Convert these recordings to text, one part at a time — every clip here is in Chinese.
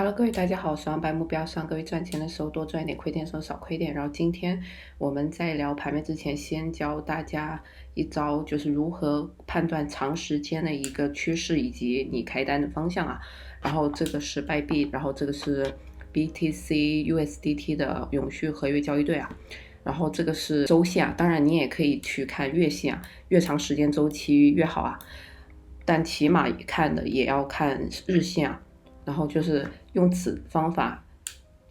Hello，各位大家好，我是王白目标，希望各位赚钱的时候多赚一点，亏钱的时候少亏点。然后今天我们在聊盘面之前，先教大家一招，就是如何判断长时间的一个趋势以及你开单的方向啊。然后这个是拜币，然后这个是 BTC USDT 的永续合约交易对啊。然后这个是周线啊，当然你也可以去看月线啊，越长时间周期越好啊。但起码看的也要看日线啊。然后就是用此方法，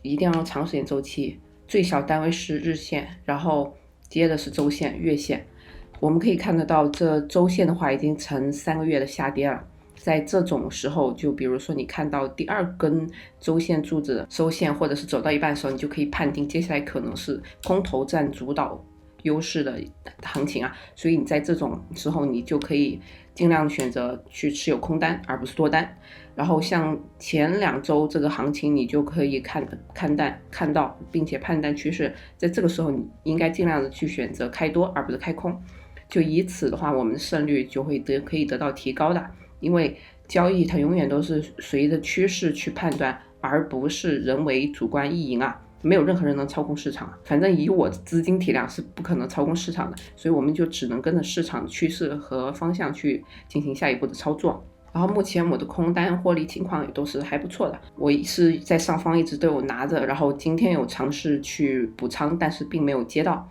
一定要长时间周期，最小单位是日线，然后接的是周线、月线。我们可以看得到，这周线的话已经呈3个月的下跌了。在这种时候，就比如说你看到第2根周线柱子收线，或者是走到一半的时候，你就可以判定接下来可能是空头占主导优势的行情啊。所以你在这种时候，你就可以尽量选择去持有空单，而不是多单。然后像前2周这个行情，你就可以看到，并且判断趋势，在这个时候你应该尽量的去选择开多，而不是开空。就以此的话，我们的胜率就会可以得到提高的。因为交易它永远都是随着趋势去判断，而不是人为主观意淫啊。没有任何人能操控市场，反正以我的资金体量是不可能操控市场的，所以我们就只能跟着市场趋势和方向去进行下一步的操作。然后目前我的空单获利情况也都是还不错的，我是在上方一直都有拿着，然后今天有尝试去补仓，但是并没有接到。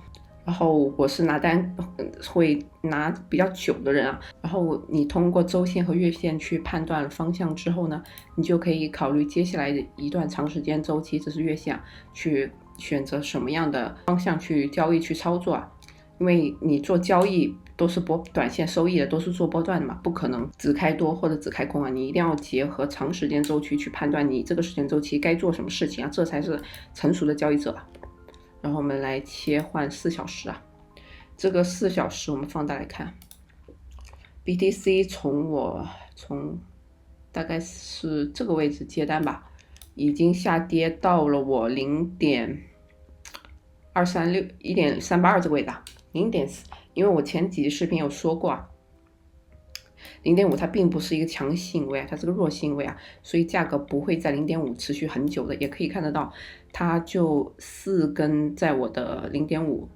然后我是拿单会拿比较久的人啊，然后你通过周线和月线去判断方向之后呢，你就可以考虑接下来的一段长时间周期，这是月线，去选择什么样的方向去交易去操作啊。因为你做交易都是博短线收益的，都是做波段的嘛，不可能只开多或者只开空啊，你一定要结合长时间周期去判断你这个时间周期该做什么事情啊，这才是成熟的交易者啊。然后我们来切换4小时啊，这个4小时我们放大来看 ，BTC 从大概是这个位置接单吧，已经下跌到了我0.236、1.382这个位置啊，0.4，因为我前几集视频有说过啊，0.5它并不是一个强性位啊，它是个弱性位啊，所以价格不会在0.5持续很久的。也可以看得到，它就4根在我的0.5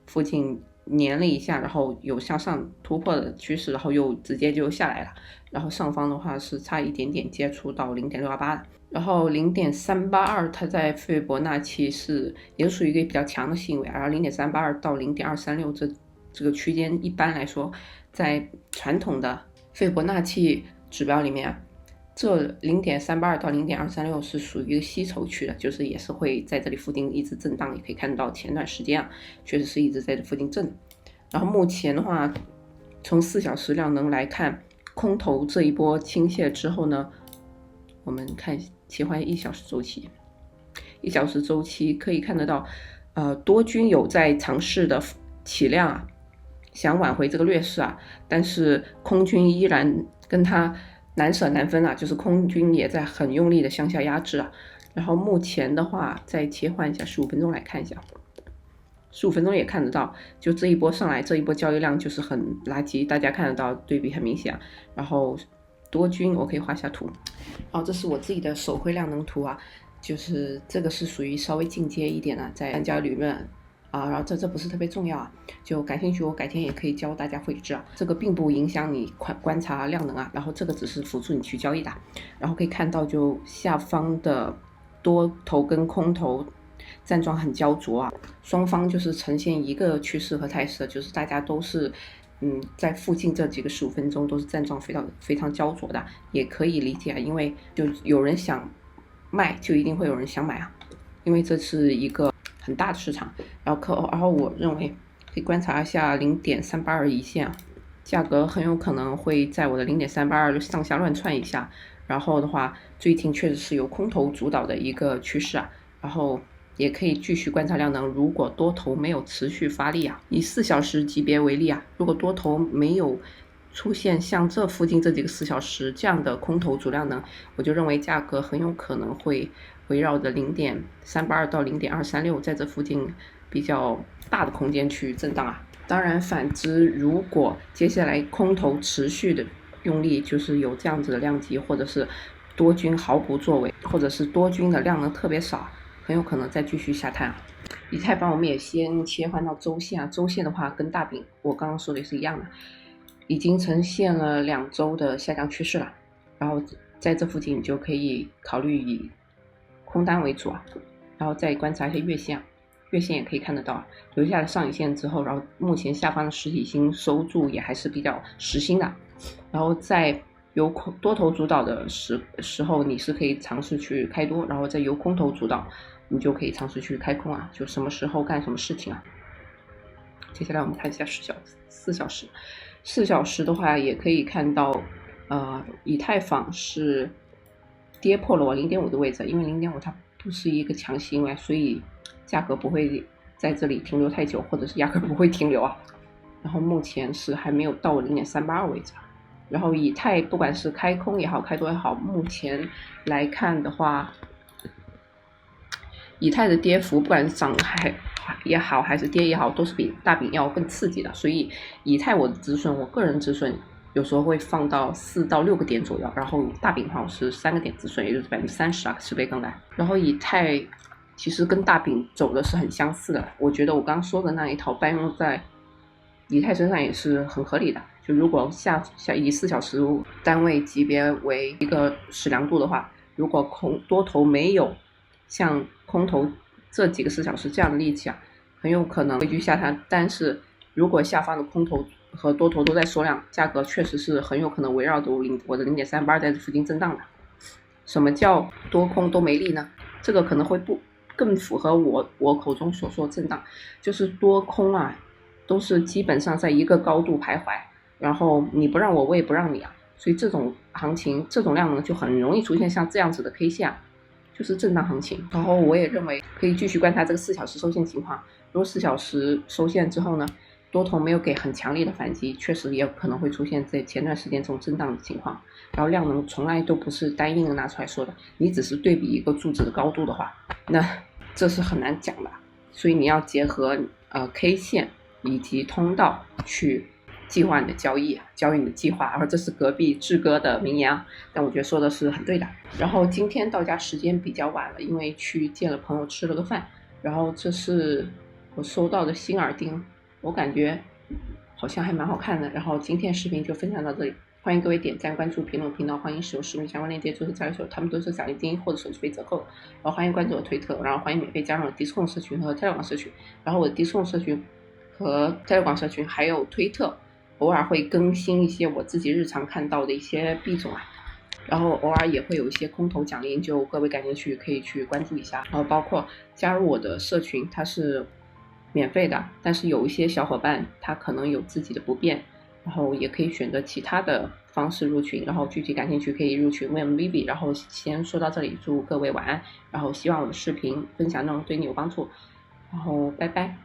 附近粘了一下，然后有向上突破的趋势，然后又直接就下来了。然后上方的话是差一点点接触到0.628的，然后0.382它在费波那契也属于一个比较强的性位，然后0.382到0.236这个区间一般来说，在传统的费波那契指标里面，这0.382到0.236是属于一个吸筹区的，就是也是会在这里附近一直震荡。也可以看到前段时间啊，确实是一直在这附近震。然后目前的话，从4小时量能来看，空头这一波倾泻之后呢，我们看切换1小时周期，1小时周期可以看得到，多军有在尝试的起量啊，想挽回这个劣势啊，但是空军依然跟他难舍难分啊，就是空军也在很用力的向下压制啊。然后目前的话，再切换一下15分钟来看一下，15分钟也看得到，就这一波上来，这一波交易量就是很垃圾，大家看得到对比很明显啊。然后多军我可以画下图，然后这是我自己的手绘量能图啊，就是这个是属于稍微进阶一点的，在单交理论啊，然后这不是特别重要啊，就感兴趣我改天也可以教大家绘制啊，这个并不影响你观察量能啊，然后这个只是辅助你去交易的。然后可以看到就下方的多头跟空头站桩很焦灼啊，双方就是呈现一个趋势和态势，就是大家都是在附近这几个15分钟都是站桩非常焦灼的，也可以理解啊，因为就有人想卖就一定会有人想买啊，因为这是一个很大的市场。然后我认为可以观察一下0.382一线啊，价格很有可能会在我的0.382上下乱窜一下。然后的话，最近确实是由空头主导的一个趋势啊，然后也可以继续观察量能。如果多头没有持续发力啊，以4小时级别为例啊，如果多头没有出现像这附近这几个4小时这样的空头主量能，我就认为价格很有可能会围绕着0.382到0.236在这附近比较大的空间去震荡啊。当然反之，如果接下来空头持续的用力，就是有这样子的量级，或者是多军毫不作为，或者是多军的量能特别少，很有可能再继续下探。以太坊我们也先切换到周线啊，周线的话跟大饼我刚刚说的也是一样的，已经呈现了2周的下降趋势了，然后在这附近你就可以考虑以空单为主啊，然后再观察一些月线，月线也可以看得到留下了上影线之后，然后目前下方的实体星收住也还是比较实心的，然后在由多头主导的时候，你是可以尝试去开多，然后在由空头主导，你就可以尝试去开空啊，就什么时候干什么事情啊。接下来我们看一下4小时，4小时的话也可以看到，以太坊是跌破了我0.5的位置，因为0.5它不是一个强行为，所以价格不会在这里停留太久，或者是压根不会停留啊。然后目前是还没有到我0.32位置，然后以太不管是开空也好，开多也好，目前来看的话，以太的跌幅不管是涨也好，还是跌也好，都是比大饼要更刺激的。所以以太我的止损，我个人止损有时候会放到4到6个点左右，然后大饼的话我是3个点止损，也就是30%啊，10倍更改。然后以太其实跟大饼走的是很相似的，我觉得我刚刚说的那一套搬用在以太身上也是很合理的。就如果以4小时单位级别为一个矢量度的话，如果多头没有像空头这几个4小时这样的力气啊，很有可能会去下探。但是如果下方的空头和多头都在缩量，价格确实是很有可能围绕着我的0.38在这附近震荡的。什么叫多空都没力呢？这个可能会更符合我口中所说的震荡，就是多空啊都是基本上在一个高度徘徊，然后你不让我也不让你啊，所以这种行情这种量呢就很容易出现像这样子的 K 线啊，就是震荡行情。然后我也认为可以继续观察这个4小时收线情况，如果4小时收线之后呢，多头没有给很强烈的反击，确实也有可能会出现在前段时间这种震荡的情况。然后量能从来都不是单一的拿出来说的，你只是对比一个柱子的高度的话，那这是很难讲的。所以你要结合K 线以及通道去计划你的交易你的计划。然后这是隔壁志哥的名言啊，但我觉得说的是很对的。然后今天到家时间比较晚了，因为去见了朋友吃了个饭，然后这是我收到的新耳钉，我感觉好像还蛮好看的。然后今天视频就分享到这里，欢迎各位点赞、关注、评论频道，欢迎使用视频相关链接注册交易所，他们都是奖励金或者手续费折扣。然后欢迎关注我推特，然后欢迎免费加入我的 Discord 社群和 Telegram 社群。然后我的 Discord 社群和 Telegram 社群还有推特，偶尔会更新一些我自己日常看到的一些币种啊。然后偶尔也会有一些空头奖励，就各位感兴趣可以去关注一下。然后包括加入我的社群，它是免费的，但是有一些小伙伴他可能有自己的不便，然后也可以选择其他的方式入群，然后具体感兴趣可以入群问 Vivi。然后先说到这里，祝各位晚安，然后希望我的视频分享内容对你有帮助，然后拜拜。